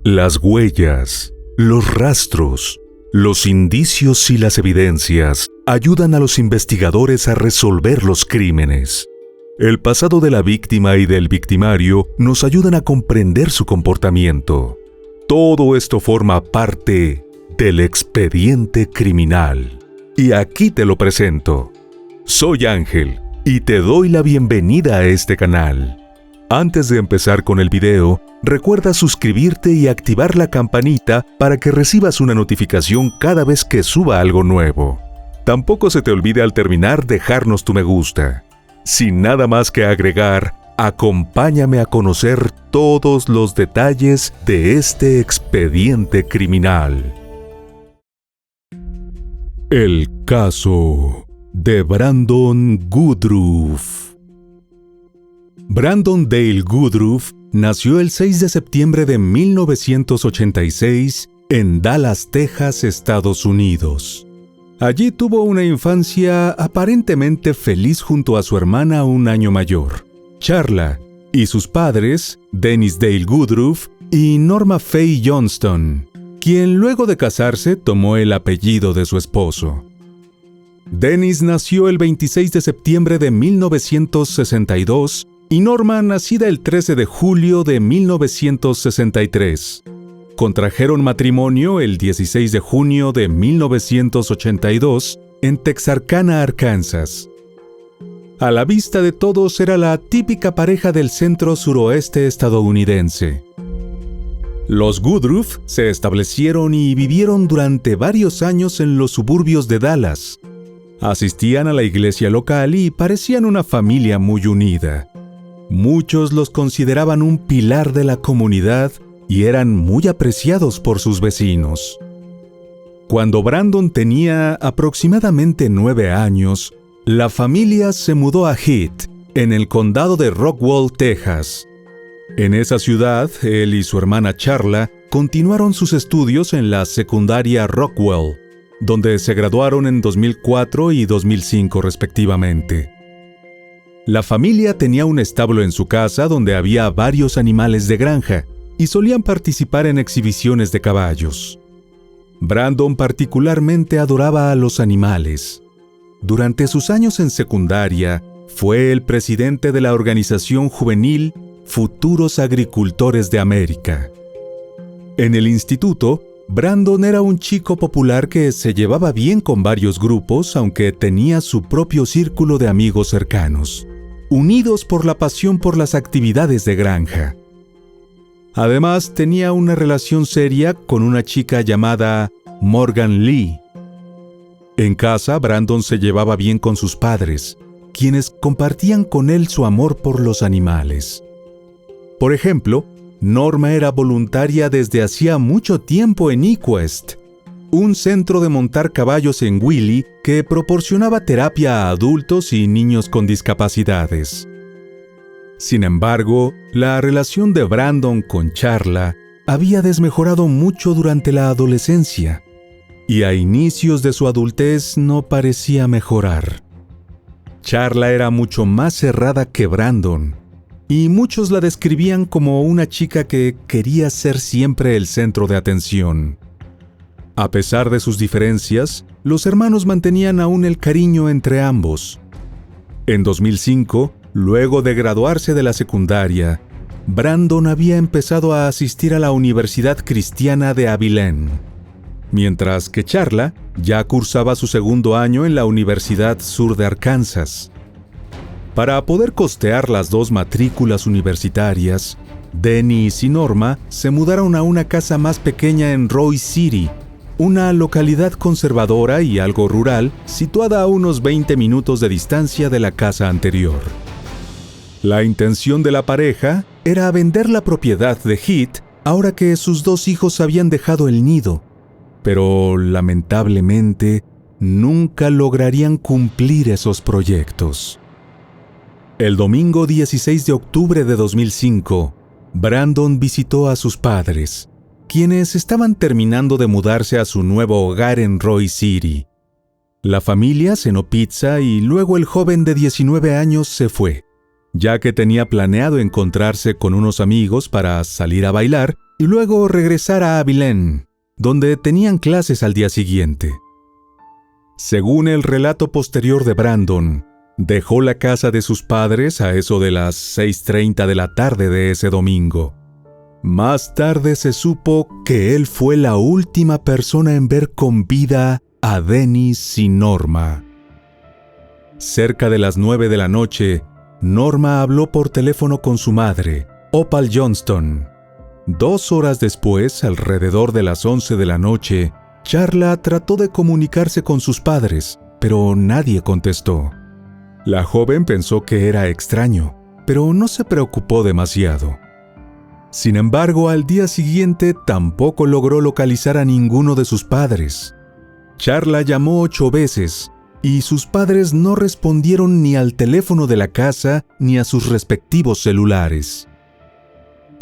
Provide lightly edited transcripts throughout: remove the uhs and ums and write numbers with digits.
Las huellas, los rastros, los indicios y las evidencias ayudan a los investigadores a resolver los crímenes. El pasado de la víctima y del victimario nos ayudan a comprender su comportamiento. Todo esto forma parte del expediente criminal. Y aquí te lo presento. Soy Ángel y te doy la bienvenida a este canal. Antes de empezar con el video, recuerda suscribirte y activar la campanita para que recibas una notificación cada vez que suba algo nuevo. Tampoco se te olvide al terminar dejarnos tu me gusta. Sin nada más que agregar, acompáñame a conocer todos los detalles de este expediente criminal. El caso de Brandon Woodruff. Brandon Dale Woodruff nació el 6 de septiembre de 1986 en Dallas, Texas, Estados Unidos. Allí tuvo una infancia aparentemente feliz junto a su hermana un año mayor, Charla, y sus padres, Dennis Dale Woodruff y Norma Faye Johnston, quien luego de casarse tomó el apellido de su esposo. Dennis nació el 26 de septiembre de 1962 y Norma nacida el 13 de julio de 1963. Contrajeron matrimonio el 16 de junio de 1982 en Texarkana, Arkansas. A la vista de todos era la típica pareja del centro-suroeste estadounidense. Los Woodruff se establecieron y vivieron durante varios años en los suburbios de Dallas. Asistían a la iglesia local y parecían una familia muy unida. Muchos los consideraban un pilar de la comunidad y eran muy apreciados por sus vecinos. Cuando Brandon tenía aproximadamente 9 años, la familia se mudó a Heath, en el condado de Rockwall, Texas. En esa ciudad, él y su hermana Charla continuaron sus estudios en la secundaria Rockwall, donde se graduaron en 2004 y 2005 respectivamente. La familia tenía un establo en su casa donde había varios animales de granja y solían participar en exhibiciones de caballos. Brandon particularmente adoraba a los animales. Durante sus años en secundaria, fue el presidente de la organización juvenil Futuros Agricultores de América. En el instituto, Brandon era un chico popular que se llevaba bien con varios grupos, aunque tenía su propio círculo de amigos cercanos, unidos por la pasión por las actividades de granja. Además, tenía una relación seria con una chica llamada Morgan Lee. En casa, Brandon se llevaba bien con sus padres, quienes compartían con él su amor por los animales. Por ejemplo, Norma era voluntaria desde hacía mucho tiempo en Equest, un centro de montar caballos en Greeley que proporcionaba terapia a adultos y niños con discapacidades. Sin embargo, la relación de Brandon con Charla había desmejorado mucho durante la adolescencia, y a inicios de su adultez no parecía mejorar. Charla era mucho más cerrada que Brandon, y muchos la describían como una chica que quería ser siempre el centro de atención. A pesar de sus diferencias, los hermanos mantenían aún el cariño entre ambos. En 2005, luego de graduarse de la secundaria, Brandon había empezado a asistir a la Universidad Cristiana de Abilene, mientras que Charla ya cursaba su segundo año en la Universidad Sur de Arkansas. Para poder costear las dos matrículas universitarias, Dennis y Norma se mudaron a una casa más pequeña en Roy City, una localidad conservadora y algo rural situada a unos 20 minutos de distancia de la casa anterior. La intención de la pareja era vender la propiedad de Heath ahora que sus dos hijos habían dejado el nido, pero lamentablemente nunca lograrían cumplir esos proyectos. El domingo 16 de octubre de 2005, Brandon visitó a sus padres, quienes estaban terminando de mudarse a su nuevo hogar en Roy City. La familia cenó pizza y luego el joven de 19 años se fue, ya que tenía planeado encontrarse con unos amigos para salir a bailar y luego regresar a Abilene, donde tenían clases al día siguiente. Según el relato posterior de Brandon, dejó la casa de sus padres a eso de las 6:30 de la tarde de ese domingo. Más tarde se supo que él fue la última persona en ver con vida a Dennis y Norma. Cerca de las 9 de la noche, Norma habló por teléfono con su madre, Opal Johnston. 2 horas después, alrededor de las 11 de la noche, Charla trató de comunicarse con sus padres, pero nadie contestó. La joven pensó que era extraño, pero no se preocupó demasiado. Sin embargo, al día siguiente tampoco logró localizar a ninguno de sus padres. Charla llamó 8 veces, y sus padres no respondieron ni al teléfono de la casa ni a sus respectivos celulares.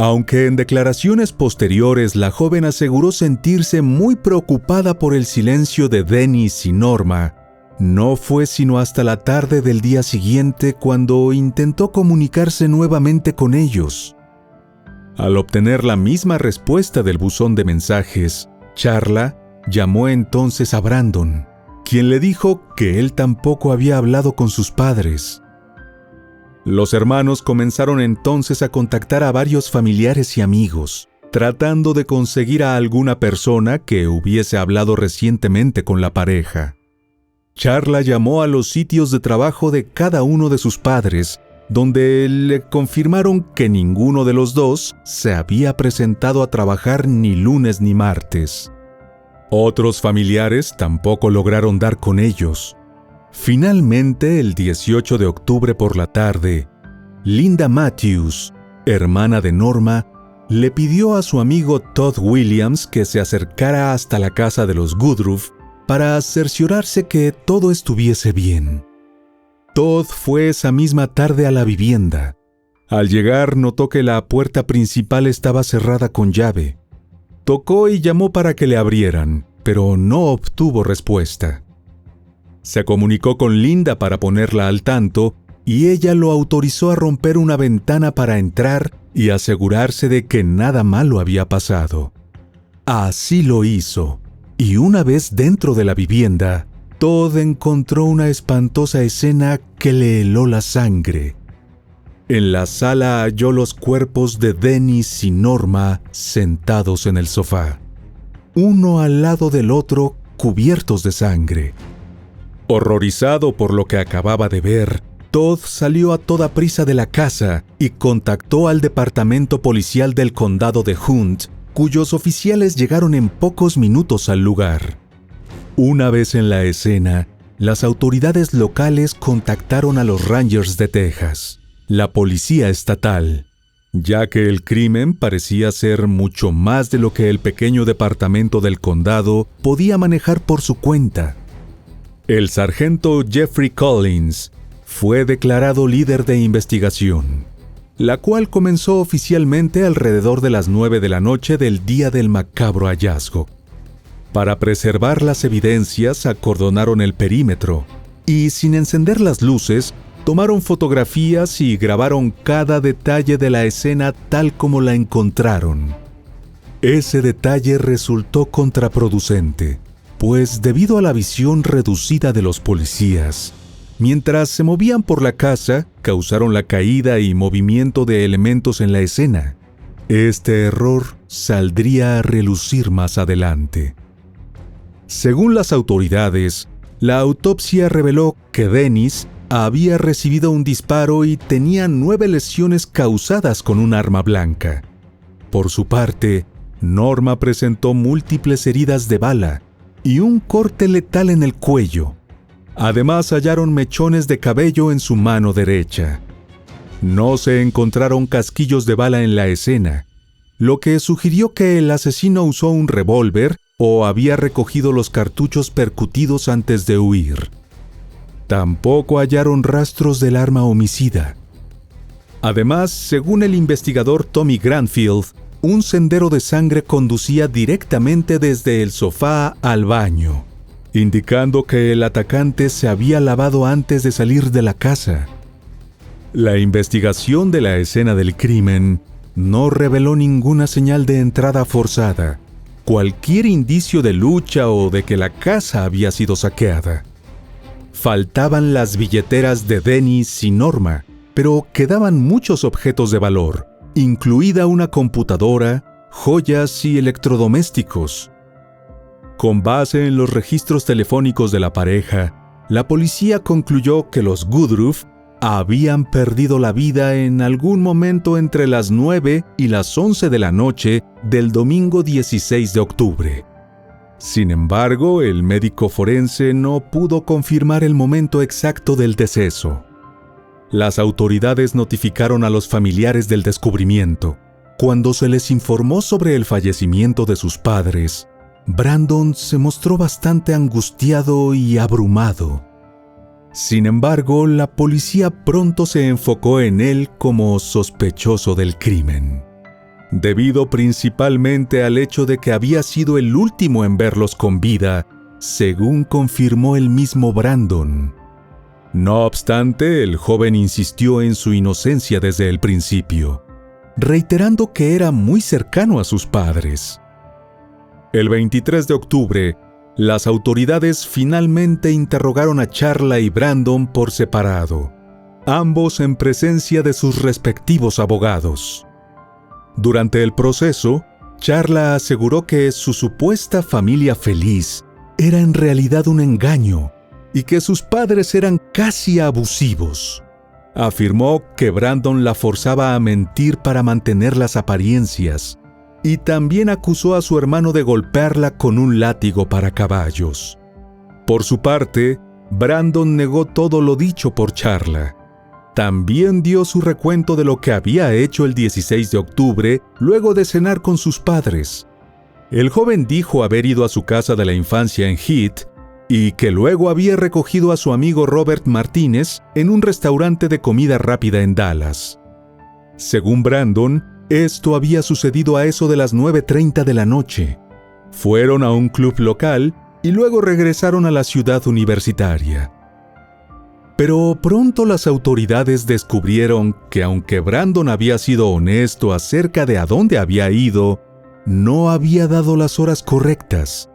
Aunque en declaraciones posteriores la joven aseguró sentirse muy preocupada por el silencio de Dennis y Norma, no fue sino hasta la tarde del día siguiente cuando intentó comunicarse nuevamente con ellos. Al obtener la misma respuesta del buzón de mensajes, Charla llamó entonces a Brandon, quien le dijo que él tampoco había hablado con sus padres. Los hermanos comenzaron entonces a contactar a varios familiares y amigos, tratando de conseguir a alguna persona que hubiese hablado recientemente con la pareja. Charla llamó a los sitios de trabajo de cada uno de sus padres, donde le confirmaron que ninguno de los dos se había presentado a trabajar ni lunes ni martes. Otros familiares tampoco lograron dar con ellos. Finalmente, el 18 de octubre por la tarde, Linda Matthews, hermana de Norma, le pidió a su amigo Todd Williams que se acercara hasta la casa de los Woodruff para cerciorarse que todo estuviese bien. Todd fue esa misma tarde a la vivienda. Al llegar, notó que la puerta principal estaba cerrada con llave. Tocó y llamó para que le abrieran, pero no obtuvo respuesta. Se comunicó con Linda para ponerla al tanto y ella lo autorizó a romper una ventana para entrar y asegurarse de que nada malo había pasado. Así lo hizo, y una vez dentro de la vivienda, Todd encontró una espantosa escena que le heló la sangre. En la sala halló los cuerpos de Dennis y Norma sentados en el sofá, uno al lado del otro, cubiertos de sangre. Horrorizado por lo que acababa de ver, Todd salió a toda prisa de la casa y contactó al departamento policial del condado de Hunt, cuyos oficiales llegaron en pocos minutos al lugar. Una vez en la escena, las autoridades locales contactaron a los Rangers de Texas, la policía estatal, ya que el crimen parecía ser mucho más de lo que el pequeño departamento del condado podía manejar por su cuenta. El sargento Jeffrey Collins fue declarado líder de investigación, la cual comenzó oficialmente alrededor de las 9 de la noche del día del macabro hallazgo. Para preservar las evidencias, acordonaron el perímetro y, sin encender las luces, tomaron fotografías y grabaron cada detalle de la escena tal como la encontraron. Ese detalle resultó contraproducente, pues debido a la visión reducida de los policías, mientras se movían por la casa, causaron la caída y movimiento de elementos en la escena. Este error saldría a relucir más adelante. Según las autoridades, la autopsia reveló que Dennis había recibido un disparo y tenía 9 lesiones causadas con un arma blanca. Por su parte, Norma presentó múltiples heridas de bala y un corte letal en el cuello. Además, hallaron mechones de cabello en su mano derecha. No se encontraron casquillos de bala en la escena, lo que sugirió que el asesino usó un revólver o había recogido los cartuchos percutidos antes de huir. Tampoco hallaron rastros del arma homicida. Además, según el investigador Tommy Granfield, un sendero de sangre conducía directamente desde el sofá al baño, indicando que el atacante se había lavado antes de salir de la casa. La investigación de la escena del crimen no reveló ninguna señal de entrada forzada, cualquier indicio de lucha o de que la casa había sido saqueada. Faltaban las billeteras de Dennis y Norma, pero quedaban muchos objetos de valor, incluida una computadora, joyas y electrodomésticos. Con base en los registros telefónicos de la pareja, la policía concluyó que los Woodruff habían perdido la vida en algún momento entre las 9 y las 11 de la noche del domingo 16 de octubre. Sin embargo, el médico forense no pudo confirmar el momento exacto del deceso. Las autoridades notificaron a los familiares del descubrimiento. Cuando se les informó sobre el fallecimiento de sus padres, Brandon se mostró bastante angustiado y abrumado. Sin embargo, la policía pronto se enfocó en él como sospechoso del crimen, debido principalmente al hecho de que había sido el último en verlos con vida, según confirmó el mismo Brandon. No obstante, el joven insistió en su inocencia desde el principio, reiterando que era muy cercano a sus padres. El 23 de octubre, las autoridades finalmente interrogaron a Charla y Brandon por separado, ambos en presencia de sus respectivos abogados. Durante el proceso, Charla aseguró que su supuesta familia feliz era en realidad un engaño y que sus padres eran casi abusivos. Afirmó que Brandon la forzaba a mentir para mantener las apariencias y también acusó a su hermano de golpearla con un látigo para caballos. Por su parte, Brandon negó todo lo dicho por Charla. También dio su recuento de lo que había hecho el 16 de octubre luego de cenar con sus padres. El joven dijo haber ido a su casa de la infancia en Heath y que luego había recogido a su amigo Robert Martínez en un restaurante de comida rápida en Dallas. Según Brandon, esto había sucedido a eso de las 9:30 de la noche. Fueron a un club local y luego regresaron a la ciudad universitaria. Pero pronto las autoridades descubrieron que aunque Brandon había sido honesto acerca de a dónde había ido, no había dado las horas correctas.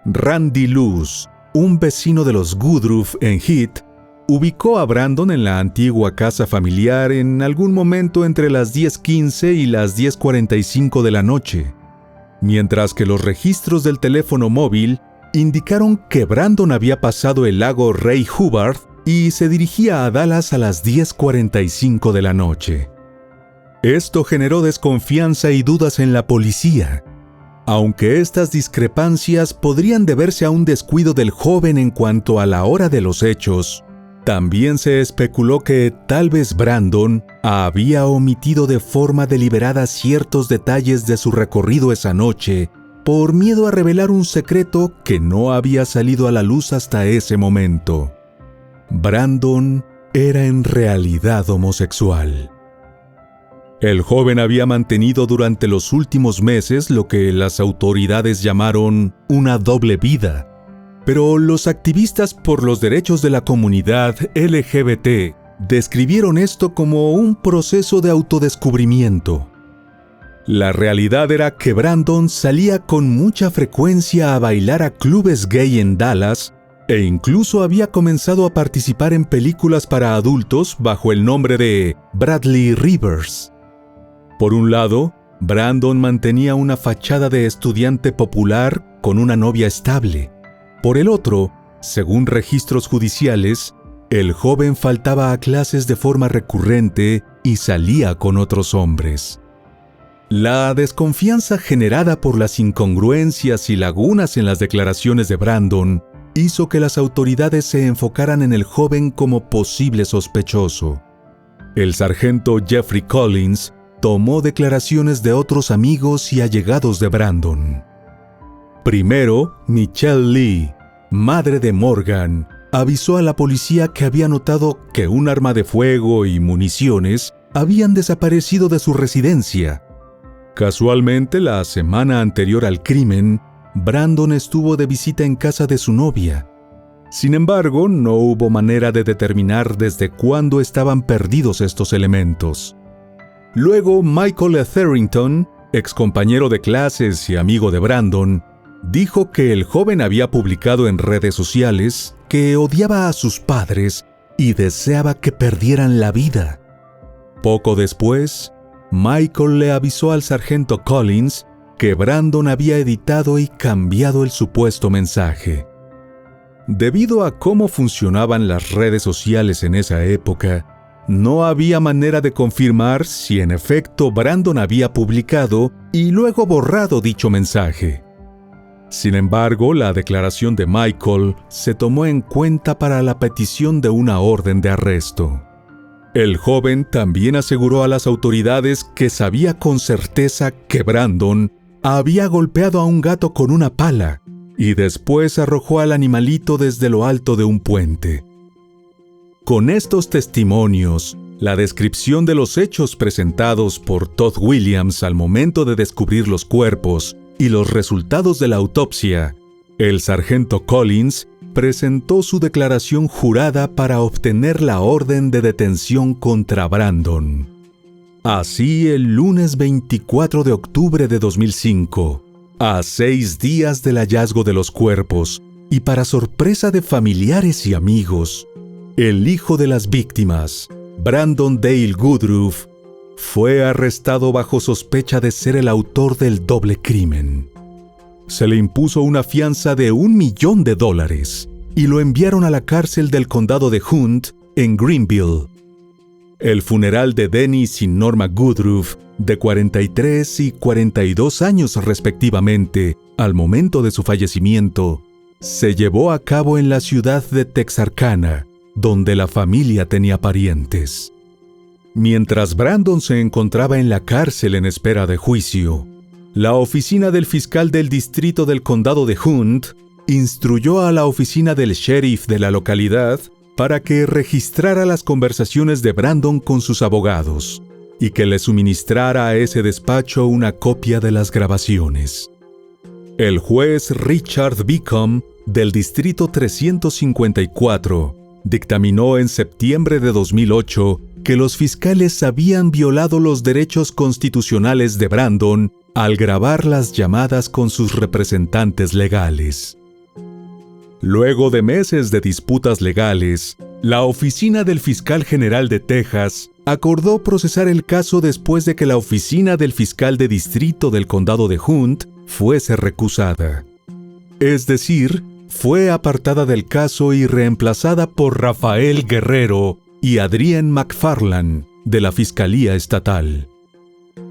Randy Luce, un vecino de los Woodruff en Heath, ubicó a Brandon en la antigua casa familiar en algún momento entre las 10:15 y las 10:45 de la noche, mientras que los registros del teléfono móvil indicaron que Brandon había pasado el lago Ray Hubbard y se dirigía a Dallas a las 10:45 de la noche. Esto generó desconfianza y dudas en la policía, aunque estas discrepancias podrían deberse a un descuido del joven en cuanto a la hora de los hechos. También se especuló que tal vez Brandon había omitido de forma deliberada ciertos detalles de su recorrido esa noche por miedo a revelar un secreto que no había salido a la luz hasta ese momento. Brandon era en realidad homosexual. El joven había mantenido durante los últimos meses lo que las autoridades llamaron una doble vida, pero los activistas por los derechos de la comunidad LGBT describieron esto como un proceso de autodescubrimiento. La realidad era que Brandon salía con mucha frecuencia a bailar a clubes gay en Dallas e incluso había comenzado a participar en películas para adultos bajo el nombre de Bradley Rivers. Por un lado, Brandon mantenía una fachada de estudiante popular con una novia estable. Por el otro, según registros judiciales, el joven faltaba a clases de forma recurrente y salía con otros hombres. La desconfianza generada por las incongruencias y lagunas en las declaraciones de Brandon hizo que las autoridades se enfocaran en el joven como posible sospechoso. El sargento Jeffrey Collins tomó declaraciones de otros amigos y allegados de Brandon. Primero, Michelle Lee, madre de Morgan, avisó a la policía que había notado que un arma de fuego y municiones habían desaparecido de su residencia. Casualmente, la semana anterior al crimen, Brandon estuvo de visita en casa de su novia. Sin embargo, no hubo manera de determinar desde cuándo estaban perdidos estos elementos. Luego, Michael Etherington, excompañero de clases y amigo de Brandon, dijo que el joven había publicado en redes sociales que odiaba a sus padres y deseaba que perdieran la vida. Poco después, Michael le avisó al sargento Collins que Brandon había editado y cambiado el supuesto mensaje. Debido a cómo funcionaban las redes sociales en esa época, no había manera de confirmar si en efecto Brandon había publicado y luego borrado dicho mensaje. Sin embargo, la declaración de Michael se tomó en cuenta para la petición de una orden de arresto. El joven también aseguró a las autoridades que sabía con certeza que Brandon había golpeado a un gato con una pala y después arrojó al animalito desde lo alto de un puente. Con estos testimonios, la descripción de los hechos presentados por Todd Williams al momento de descubrir los cuerpos y los resultados de la autopsia, el sargento Collins presentó su declaración jurada para obtener la orden de detención contra Brandon. Así, el lunes 24 de octubre de 2005, a 6 días del hallazgo de los cuerpos, y para sorpresa de familiares y amigos, el hijo de las víctimas, Brandon Dale Woodruff, fue arrestado bajo sospecha de ser el autor del doble crimen. Se le impuso una fianza de $1 millón y lo enviaron a la cárcel del condado de Hunt, en Greenville. El funeral de Dennis y Norma Woodruff, de 43 y 42 años respectivamente, al momento de su fallecimiento, se llevó a cabo en la ciudad de Texarkana, donde la familia tenía parientes. Mientras Brandon se encontraba en la cárcel en espera de juicio, la oficina del fiscal del distrito del condado de Hunt instruyó a la oficina del sheriff de la localidad para que registrara las conversaciones de Brandon con sus abogados y que le suministrara a ese despacho una copia de las grabaciones. El juez Richard Beacom, del distrito 354, dictaminó en septiembre de 2008 que los fiscales habían violado los derechos constitucionales de Brandon al grabar las llamadas con sus representantes legales. Luego de meses de disputas legales, la oficina del fiscal general de Texas acordó procesar el caso después de que la oficina del fiscal de distrito del condado de Hunt fuese recusada. Es decir, fue apartada del caso y reemplazada por Rafael Guerrero y Adrienne McFarland, de la Fiscalía Estatal.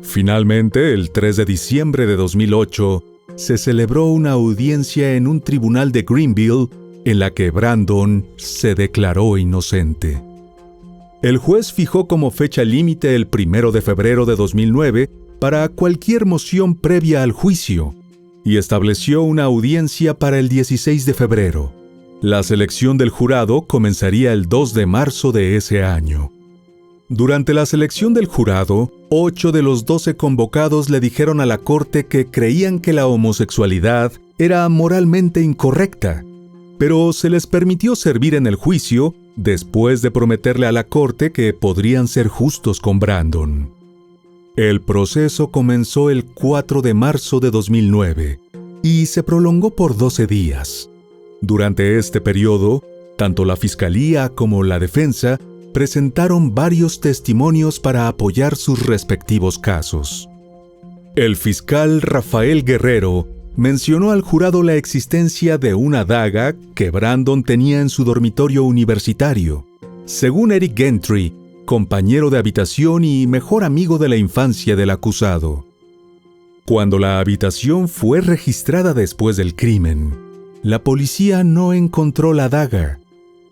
Finalmente, el 3 de diciembre de 2008, se celebró una audiencia en un tribunal de Greenville en la que Brandon se declaró inocente. El juez fijó como fecha límite el 1 de febrero de 2009 para cualquier moción previa al juicio y estableció una audiencia para el 16 de febrero. La selección del jurado comenzaría el 2 de marzo de ese año. Durante la selección del jurado, 8 de los 12 convocados le dijeron a la corte que creían que la homosexualidad era moralmente incorrecta, pero se les permitió servir en el juicio después de prometerle a la corte que podrían ser justos con Brandon. El proceso comenzó el 4 de marzo de 2009 y se prolongó por 12 días. Durante este periodo, tanto la Fiscalía como la defensa presentaron varios testimonios para apoyar sus respectivos casos. El fiscal Rafael Guerrero mencionó al jurado la existencia de una daga que Brandon tenía en su dormitorio universitario, según Eric Gentry, compañero de habitación y mejor amigo de la infancia del acusado. Cuando la habitación fue registrada después del crimen, la policía no encontró la daga.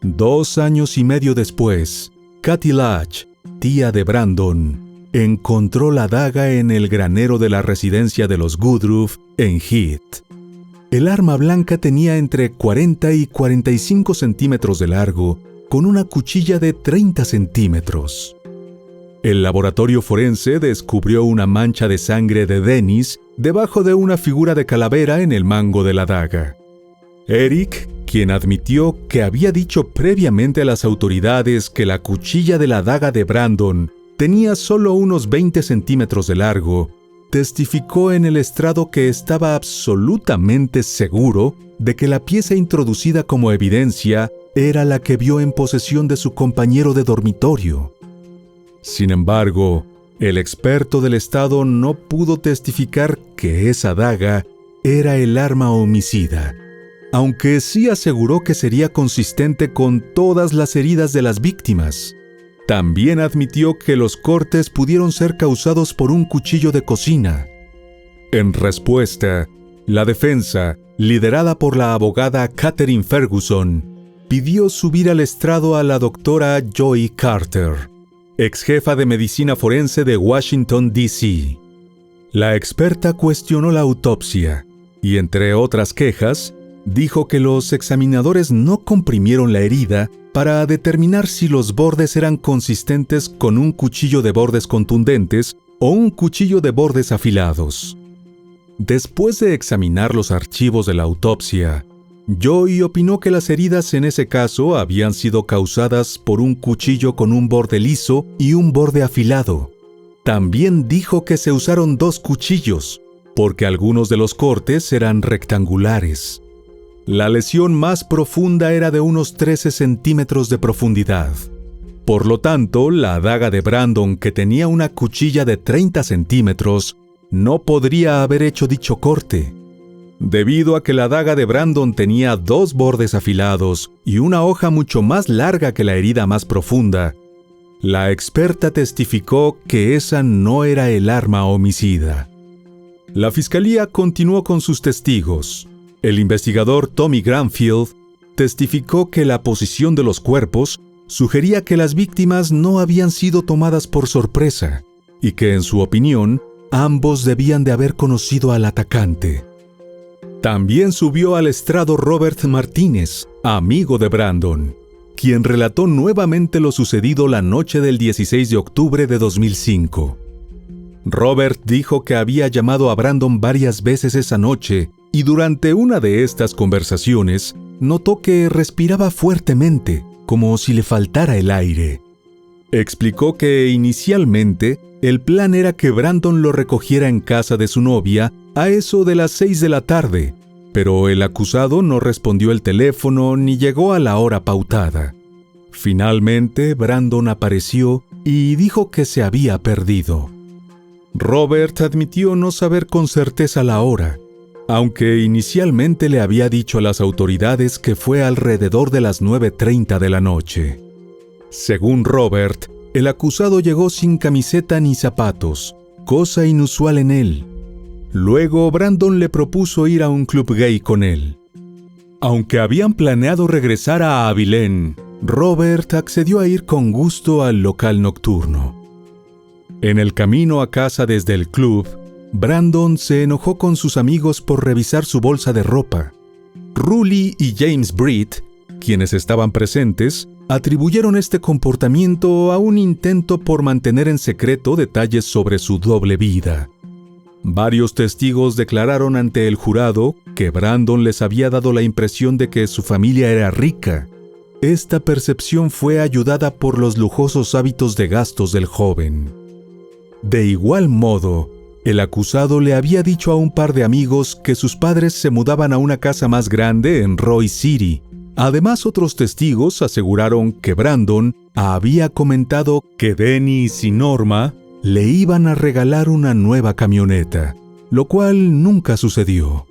2 años y medio después, Kathy Latch, tía de Brandon, encontró la daga en el granero de la residencia de los Woodruff en Heath. El arma blanca tenía entre 40 y 45 centímetros de largo, con una cuchilla de 30 centímetros. El laboratorio forense descubrió una mancha de sangre de Dennis debajo de una figura de calavera en el mango de la daga. Eric, quien admitió que había dicho previamente a las autoridades que la cuchilla de la daga de Brandon tenía solo unos 20 centímetros de largo, testificó en el estrado que estaba absolutamente seguro de que la pieza introducida como evidencia era la que vio en posesión de su compañero de dormitorio. Sin embargo, el experto del estado no pudo testificar que esa daga era el arma homicida, aunque sí aseguró que sería consistente con todas las heridas de las víctimas. También admitió que los cortes pudieron ser causados por un cuchillo de cocina. En respuesta, la defensa, liderada por la abogada Catherine Ferguson, pidió subir al estrado a la doctora Joy Carter, ex jefa de medicina forense de Washington, D.C. La experta cuestionó la autopsia y, entre otras quejas, dijo que los examinadores no comprimieron la herida para determinar si los bordes eran consistentes con un cuchillo de bordes contundentes o un cuchillo de bordes afilados. Después de examinar los archivos de la autopsia, Joy opinó que las heridas en ese caso habían sido causadas por un cuchillo con un borde liso y un borde afilado. También dijo que se usaron 2 cuchillos, porque algunos de los cortes eran rectangulares. La lesión más profunda era de unos 13 centímetros de profundidad. Por lo tanto, la daga de Brandon, que tenía una cuchilla de 30 centímetros, no podría haber hecho dicho corte. Debido a que la daga de Brandon tenía 2 bordes afilados y una hoja mucho más larga que la herida más profunda, la experta testificó que esa no era el arma homicida. La fiscalía continuó con sus testigos. El investigador Tommy Granfield testificó que la posición de los cuerpos sugería que las víctimas no habían sido tomadas por sorpresa y que, en su opinión, ambos debían de haber conocido al atacante. También subió al estrado Robert Martínez, amigo de Brandon, quien relató nuevamente lo sucedido la noche del 16 de octubre de 2005. Robert dijo que había llamado a Brandon varias veces esa noche y durante una de estas conversaciones notó que respiraba fuertemente, como si le faltara el aire. Explicó que inicialmente el plan era que Brandon lo recogiera en casa de su novia a eso de las 6 de la tarde, pero el acusado no respondió el teléfono ni llegó a la hora pautada. Finalmente, Brandon apareció y dijo que se había perdido. Robert admitió no saber con certeza la hora, aunque inicialmente le había dicho a las autoridades que fue alrededor de las 9:30 de la noche. Según Robert, el acusado llegó sin camiseta ni zapatos, cosa inusual en él. Luego, Brandon le propuso ir a un club gay con él. Aunque habían planeado regresar a Abilene, Robert accedió a ir con gusto al local nocturno. En el camino a casa desde el club, Brandon se enojó con sus amigos por revisar su bolsa de ropa. Rulli y James Britt, quienes estaban presentes, atribuyeron este comportamiento a un intento por mantener en secreto detalles sobre su doble vida. Varios testigos declararon ante el jurado que Brandon les había dado la impresión de que su familia era rica. Esta percepción fue ayudada por los lujosos hábitos de gastos del joven. De igual modo, el acusado le había dicho a un par de amigos que sus padres se mudaban a una casa más grande en Roy City. Además, otros testigos aseguraron que Brandon había comentado que Dennis y Norma le iban a regalar una nueva camioneta, lo cual nunca sucedió.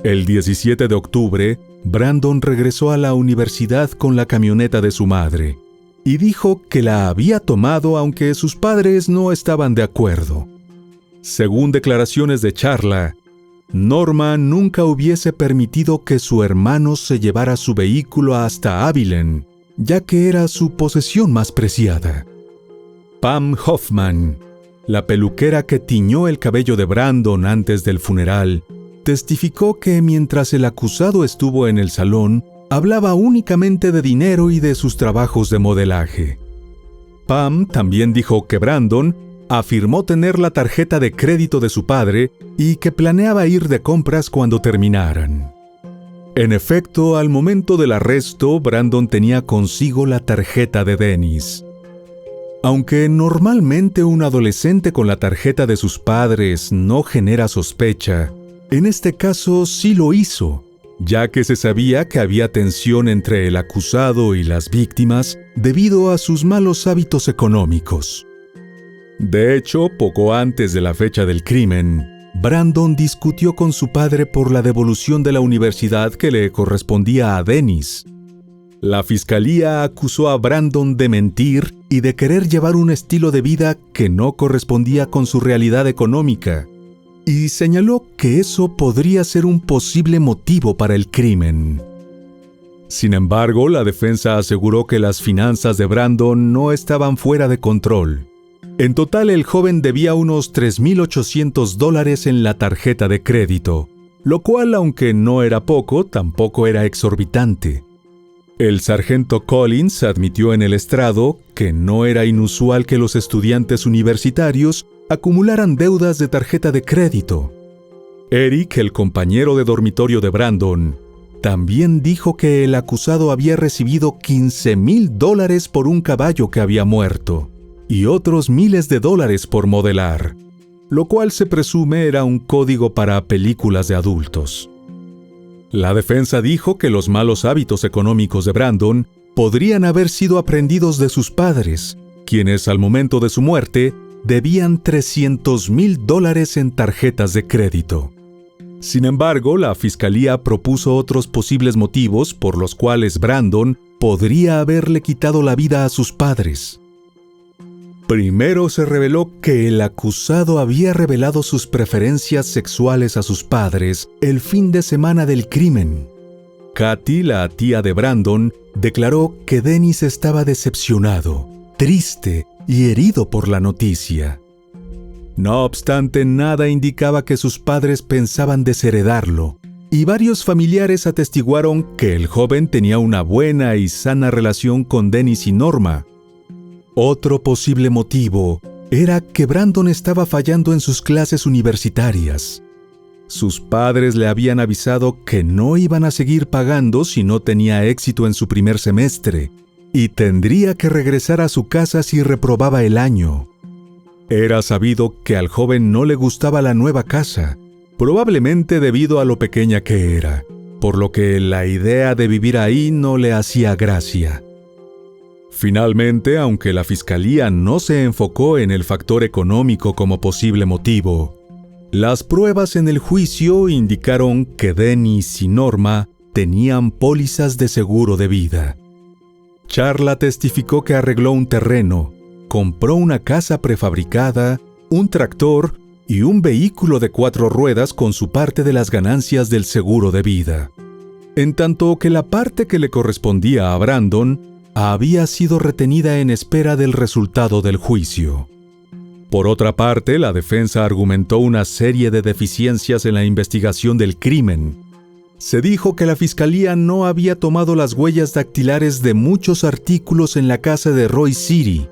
El 17 de octubre, Brandon regresó a la universidad con la camioneta de su madre y dijo que la había tomado aunque sus padres no estaban de acuerdo. Según declaraciones de Charla, Norma nunca hubiese permitido que su hermano se llevara su vehículo hasta Abilene, ya que era su posesión más preciada. Pam Hoffman, la peluquera que tiñó el cabello de Brandon antes del funeral, testificó que mientras el acusado estuvo en el salón, hablaba únicamente de dinero y de sus trabajos de modelaje. Pam también dijo que Brandon afirmó tener la tarjeta de crédito de su padre y que planeaba ir de compras cuando terminaran. En efecto, al momento del arresto, Brandon tenía consigo la tarjeta de Dennis. Aunque normalmente un adolescente con la tarjeta de sus padres no genera sospecha, en este caso sí lo hizo, ya que se sabía que había tensión entre el acusado y las víctimas debido a sus malos hábitos económicos. De hecho, poco antes de la fecha del crimen, Brandon discutió con su padre por la devolución de la universidad que le correspondía a Dennis. La fiscalía acusó a Brandon de mentir y de querer llevar un estilo de vida que no correspondía con su realidad económica, y señaló que eso podría ser un posible motivo para el crimen. Sin embargo, la defensa aseguró que las finanzas de Brandon no estaban fuera de control. En total, el joven debía unos $3,800 en la tarjeta de crédito, lo cual, aunque no era poco, tampoco era exorbitante. El sargento Collins admitió en el estrado que no era inusual que los estudiantes universitarios acumularan deudas de tarjeta de crédito. Eric, el compañero de dormitorio de Brandon, también dijo que el acusado había recibido $15,000 por un caballo que había muerto y otros miles de dólares por modelar, lo cual se presume era un código para películas de adultos. La defensa dijo que los malos hábitos económicos de Brandon podrían haber sido aprendidos de sus padres, quienes al momento de su muerte debían $300,000 en tarjetas de crédito. Sin embargo, la fiscalía propuso otros posibles motivos por los cuales Brandon podría haberle quitado la vida a sus padres. Primero se reveló que el acusado había revelado sus preferencias sexuales a sus padres el fin de semana del crimen. Kathy, la tía de Brandon, declaró que Dennis estaba decepcionado, triste y herido por la noticia. No obstante, nada indicaba que sus padres pensaban desheredarlo, y varios familiares atestiguaron que el joven tenía una buena y sana relación con Dennis y Norma. Otro posible motivo era que Brandon estaba fallando en sus clases universitarias. Sus padres le habían avisado que no iban a seguir pagando si no tenía éxito en su primer semestre, y tendría que regresar a su casa si reprobaba el año. Era sabido que al joven no le gustaba la nueva casa, probablemente debido a lo pequeña que era, por lo que la idea de vivir ahí no le hacía gracia. Finalmente, aunque la fiscalía no se enfocó en el factor económico como posible motivo, las pruebas en el juicio indicaron que Dennis y Norma tenían pólizas de seguro de vida. Charla testificó que arregló un terreno, compró una casa prefabricada, un tractor y un vehículo de 4 ruedas con su parte de las ganancias del seguro de vida, en tanto que la parte que le correspondía a Brandon había sido retenida en espera del resultado del juicio. Por otra parte, la defensa argumentó una serie de deficiencias en la investigación del crimen. Se dijo que la fiscalía no había tomado las huellas dactilares de muchos artículos en la casa de Roy City,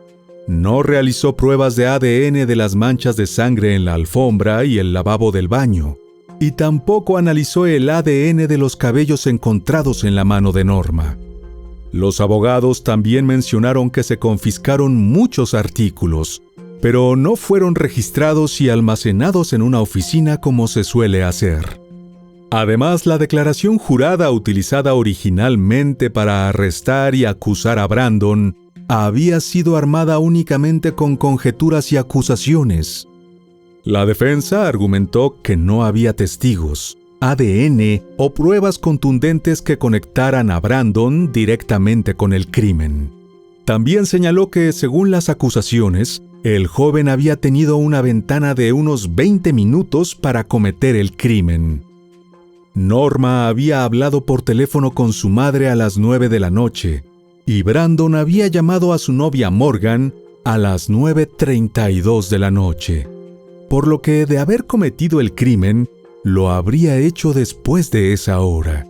no realizó pruebas de ADN de las manchas de sangre en la alfombra y el lavabo del baño, y tampoco analizó el ADN de los cabellos encontrados en la mano de Norma. Los abogados también mencionaron que se confiscaron muchos artículos, pero no fueron registrados y almacenados en una oficina como se suele hacer. Además, la declaración jurada utilizada originalmente para arrestar y acusar a Brandon había sido armada únicamente con conjeturas y acusaciones. La defensa argumentó que no había testigos, ADN o pruebas contundentes que conectaran a Brandon directamente con el crimen. También señaló que, según las acusaciones, el joven había tenido una ventana de unos 20 minutos para cometer el crimen. Norma había hablado por teléfono con su madre a las 9 de la noche, y Brandon había llamado a su novia Morgan a las 9:32 de la noche, por lo que de haber cometido el crimen, lo habría hecho después de esa hora.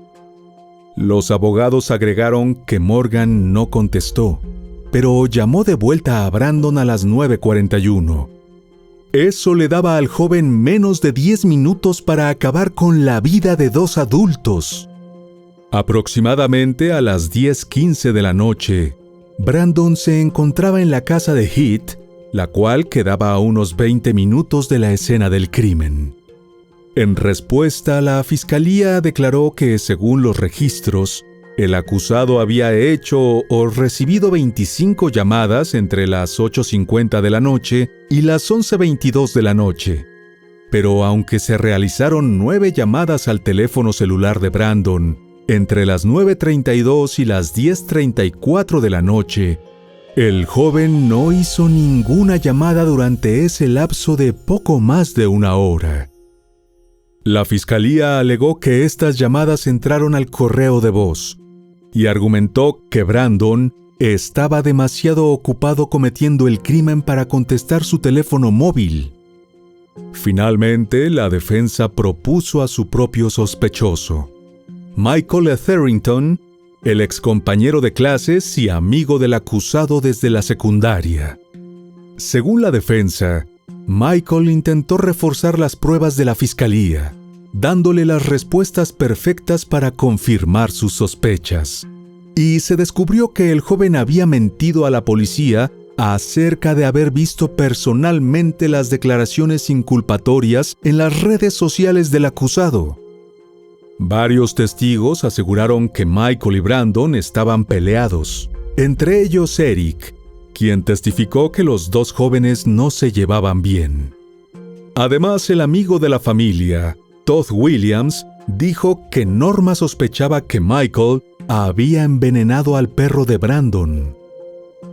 Los abogados agregaron que Morgan no contestó, pero llamó de vuelta a Brandon a las 9:41. Eso le daba al joven menos de 10 minutos para acabar con la vida de 2 adultos. Aproximadamente a las 10:15 de la noche, Brandon se encontraba en la casa de Heath, la cual quedaba a unos 20 minutos de la escena del crimen. En respuesta, la fiscalía declaró que, según los registros, el acusado había hecho o recibido 25 llamadas entre las 8:50 de la noche y las 11:22 de la noche. Pero aunque se realizaron 9 llamadas al teléfono celular de Brandon entre las 9:32 y las 10:34 de la noche, el joven no hizo ninguna llamada durante ese lapso de poco más de una hora. La fiscalía alegó que estas llamadas entraron al correo de voz y argumentó que Brandon estaba demasiado ocupado cometiendo el crimen para contestar su teléfono móvil. Finalmente, la defensa propuso a su propio sospechoso, Michael Etherington, el excompañero de clases y amigo del acusado desde la secundaria. Según la defensa, Michael intentó reforzar las pruebas de la fiscalía, dándole las respuestas perfectas para confirmar sus sospechas. Y se descubrió que el joven había mentido a la policía acerca de haber visto personalmente las declaraciones inculpatorias en las redes sociales del acusado. Varios testigos aseguraron que Michael y Brandon estaban peleados, entre ellos Eric, quien testificó que los dos jóvenes no se llevaban bien. Además, el amigo de la familia, Todd Williams, dijo que Norma sospechaba que Michael había envenenado al perro de Brandon.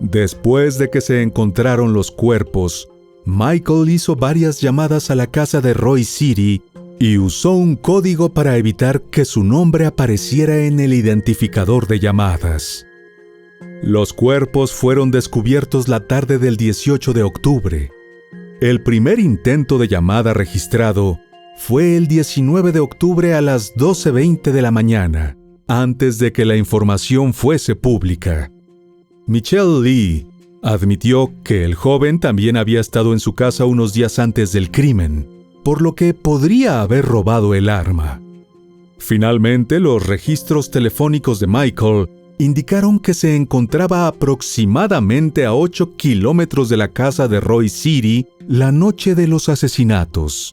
Después de que se encontraron los cuerpos, Michael hizo varias llamadas a la casa de Roy City y usó un código para evitar que su nombre apareciera en el identificador de llamadas. Los cuerpos fueron descubiertos la tarde del 18 de octubre. El primer intento de llamada registrado fue el 19 de octubre a las 12:20 de la mañana, antes de que la información fuese pública. Michelle Lee admitió que el joven también había estado en su casa unos días antes del crimen, por lo que podría haber robado el arma. Finalmente, los registros telefónicos de Michael indicaron que se encontraba aproximadamente a 8 kilómetros de la casa de Roy City la noche de los asesinatos.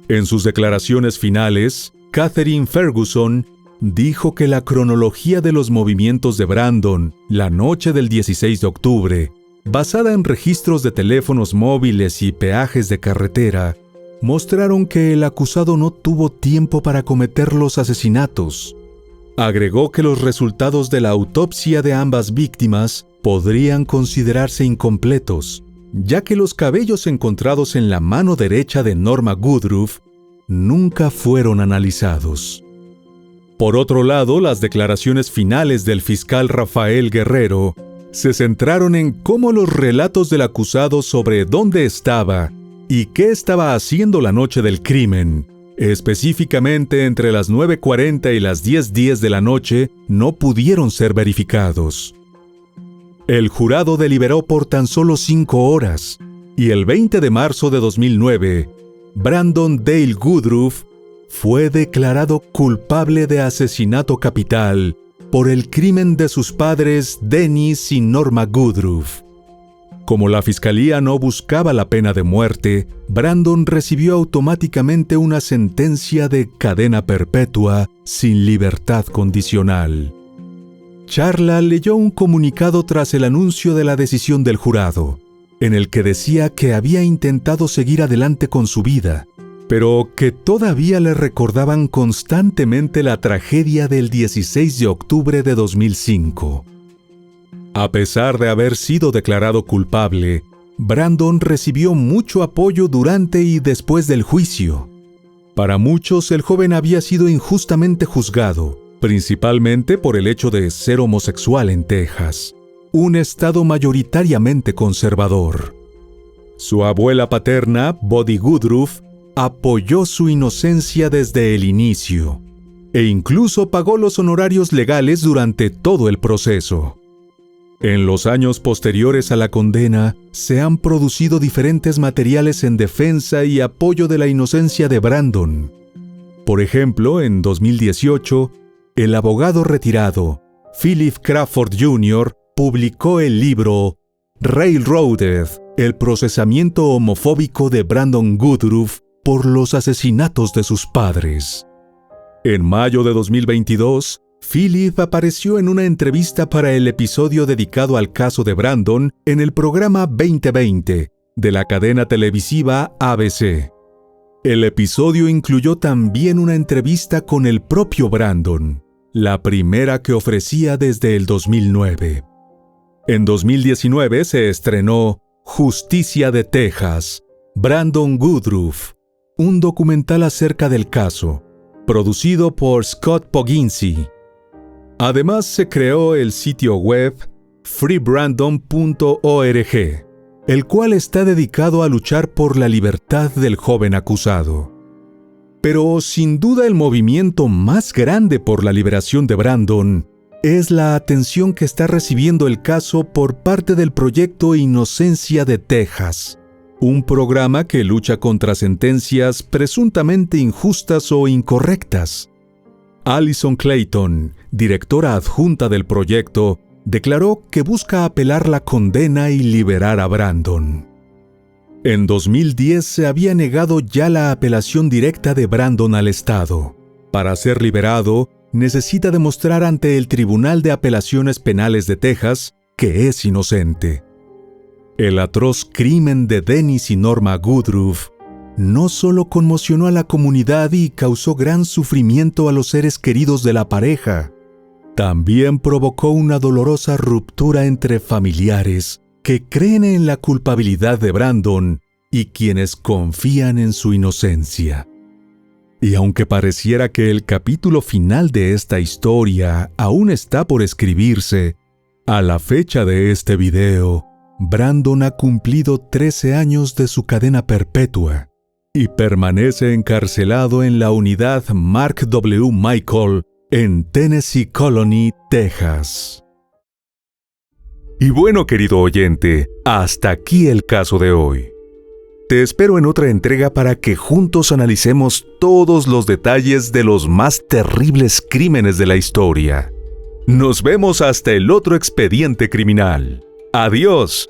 En sus declaraciones finales, Catherine Ferguson dijo que la cronología de los movimientos de Brandon la noche del 16 de octubre, basada en registros de teléfonos móviles y peajes de carretera, mostraron que el acusado no tuvo tiempo para cometer los asesinatos. Agregó que los resultados de la autopsia de ambas víctimas podrían considerarse incompletos, ya que los cabellos encontrados en la mano derecha de Norma Woodruff nunca fueron analizados. Por otro lado, las declaraciones finales del fiscal Rafael Guerrero se centraron en cómo los relatos del acusado sobre dónde estaba y qué estaba haciendo la noche del crimen, específicamente entre las 9:40 y las 10:10 de la noche, no pudieron ser verificados. El jurado deliberó por tan solo 5 horas, y el 20 de marzo de 2009, Brandon Dale Woodruff fue declarado culpable de asesinato capital por el crimen de sus padres Dennis y Norma Woodruff. Como la fiscalía no buscaba la pena de muerte, Brandon recibió automáticamente una sentencia de cadena perpetua sin libertad condicional. Charla leyó un comunicado tras el anuncio de la decisión del jurado, en el que decía que había intentado seguir adelante con su vida, pero que todavía le recordaban constantemente la tragedia del 16 de octubre de 2005. A pesar de haber sido declarado culpable, Brandon recibió mucho apoyo durante y después del juicio. Para muchos, el joven había sido injustamente juzgado, principalmente por el hecho de ser homosexual en Texas, un estado mayoritariamente conservador. Su abuela paterna, Bodie Woodruff, apoyó su inocencia desde el inicio, e incluso pagó los honorarios legales durante todo el proceso. En los años posteriores a la condena, se han producido diferentes materiales en defensa y apoyo de la inocencia de Brandon. Por ejemplo, en 2018, el abogado retirado, Philip Crawford Jr., publicó el libro Railroaded, el procesamiento homofóbico de Brandon Woodruff por los asesinatos de sus padres. En mayo de 2022, Philip apareció en una entrevista para el episodio dedicado al caso de Brandon en el programa 2020 de la cadena televisiva ABC. El episodio incluyó también una entrevista con el propio Brandon, la primera que ofrecía desde el 2009. En 2019 se estrenó Justicia de Texas, Brandon Woodruff, un documental acerca del caso, producido por Scott Poginski. Además se creó el sitio web freebrandon.org, el cual está dedicado a luchar por la libertad del joven acusado. Pero sin duda el movimiento más grande por la liberación de Brandon es la atención que está recibiendo el caso por parte del Proyecto Inocencia de Texas, un programa que lucha contra sentencias presuntamente injustas o incorrectas. Allison Clayton, directora adjunta del proyecto, declaró que busca apelar la condena y liberar a Brandon. En 2010 se había negado ya la apelación directa de Brandon al Estado. Para ser liberado, necesita demostrar ante el Tribunal de Apelaciones Penales de Texas que es inocente. El atroz crimen de Dennis y Norma Woodruff no solo conmocionó a la comunidad y causó gran sufrimiento a los seres queridos de la pareja, también provocó una dolorosa ruptura entre familiares que creen en la culpabilidad de Brandon y quienes confían en su inocencia. Y aunque pareciera que el capítulo final de esta historia aún está por escribirse, a la fecha de este video, Brandon ha cumplido 13 años de su cadena perpetua y permanece encarcelado en la unidad Mark W. Michael en Tennessee Colony, Texas. Y bueno, querido oyente, hasta aquí el caso de hoy. Te espero en otra entrega para que juntos analicemos todos los detalles de los más terribles crímenes de la historia. Nos vemos hasta el otro expediente criminal. ¡Adiós!